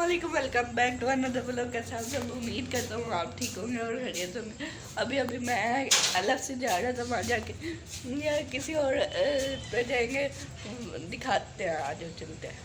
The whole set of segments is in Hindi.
वालेकुम, welcome back to another vlog. कैसे आप सब, उम्मीद करता हूँ आप ठीक होंगे और खैरियत होंगे। अभी मैं अलग से जा रहा था, वहाँ जाके या किसी और पे जाएंगे, दिखाते हैं, आज चलते हैं।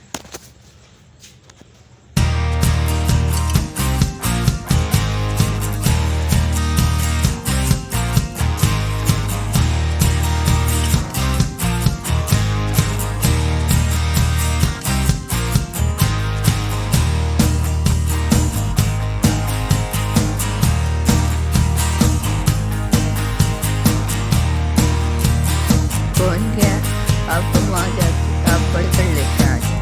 पहुँच गया, आपको वहाँ जाके आप पढ़कर लेके आ जाए।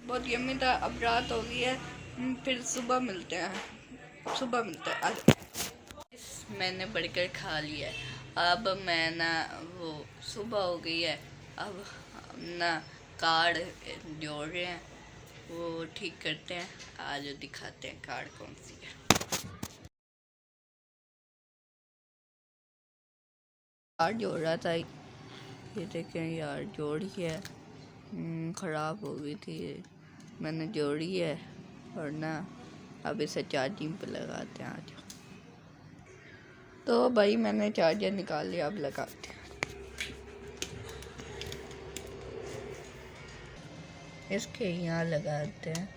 बहुत यम्मी था। अब रात हो गई है, फिर सुबह मिलते हैं आज। मैंने बर्गर खा लिया है। अब मैं ना, वो सुबह हो गई है, अब ना कार्ड जोड़ रहे हैं, वो ठीक करते हैं। आज दिखाते हैं कार्ड कौन सी है। कार्ड जोड़ रहा था, ये देखें यार, जोड़ी है, ख़राब हो गई थी ये, मैंने जोड़ी है। और ना अब इसे चार्जिंग पे लगाते हैं आज। तो भाई मैंने चार्जर निकाल लिया, अब लगाते हैं। इसके यहाँ लगाते हैं,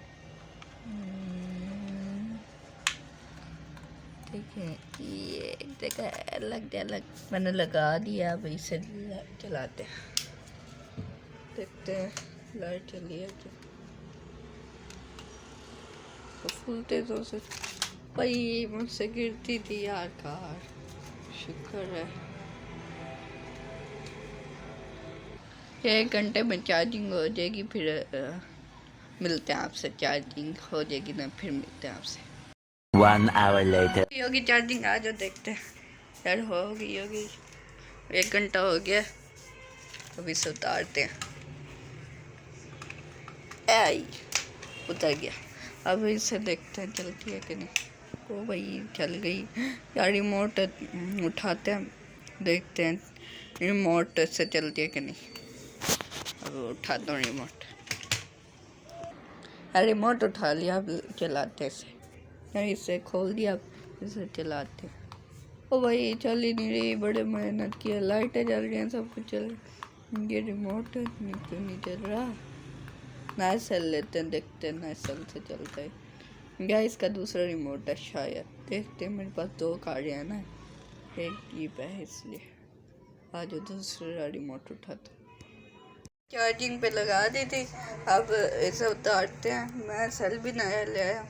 ठीक है। ये देखा, लग मैंने लगा दिया। अब इसे चलाते हैं, देखते हैं लाइट चली है तो फुल तेज़ों से। भाई मुझसे गिरती थी यार कार, शुक्र है। 1 घंटे में चार्जिंग हो जाएगी, फिर मिलते हैं आपसे। चार्जिंग हो जाएगी ना, फिर मिलते हैं आपसे। 1 hour later. होगी चार्जिंग, आ जाओ, देखते हैं यार। होगी 1 घंटा हो गया, अभी इसे उतारते हैं। आई, उतर गया। अब इसे देखते हैं चलती है कि नहीं। ओ भाई चल गई यार। रिमोट उठाते हैं, देखते हैं रिमोट से चलती है कि नहीं। अब उठाता हूँ रिमोट। रिमोट उठा लिया, अब चलाते इसे यार। इसे खोल दिया, अब इसे चलाते। ओ भाई चल ही नहीं रही, बड़े मेहनत किया, लाइटें जल रही हैं, सब कुछ चल रहा। ये रिमोट क्यों नहीं चल रहा। नया सेल लेते हैं, देखते हैं नए सेल से चलता है क्या। इसका दूसरा रिमोट है शायद, देखते हैं। मेरे पास 2 कार्ड है ना, एक जीप है, इसलिए आज दूसरा रिमोट उठाता। चार्जिंग पे लगा दी थी, अब इसे उतारते हैं। मैं सेल भी नया ले आया,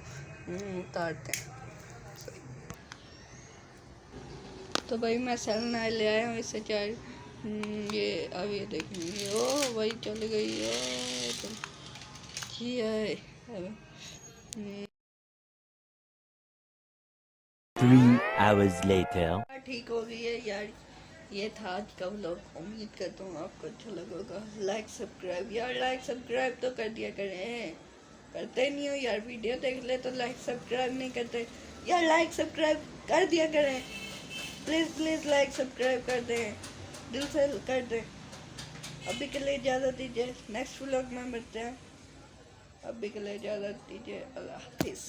उतारते हैं। तो भाई मैं सेल नया ले आया हूँ, इसे चार्ज ये अब ये देखेंगे। ओ भाई चल गई, है 3 hours later. ठीक हो गई है यार। ये था आज का व्लॉग, उम्मीद करता हूँ आपको अच्छा लगा होगा। लाइक सब्सक्राइब तो कर दिया करें, करते नहीं हो यार। वीडियो देख ले तो लाइक सब्सक्राइब नहीं करते यार। लाइक सब्सक्राइब कर दिया करें, प्लीज़ लाइक सब्सक्राइब कर दें, दिल से कर दें। अभी के लिए इजाज़त दीजिए, नेक्स्ट व्लॉग में मिलते हैं। अभी के लिए इजाज़त दीजिए, अल्लाह हाफिज़।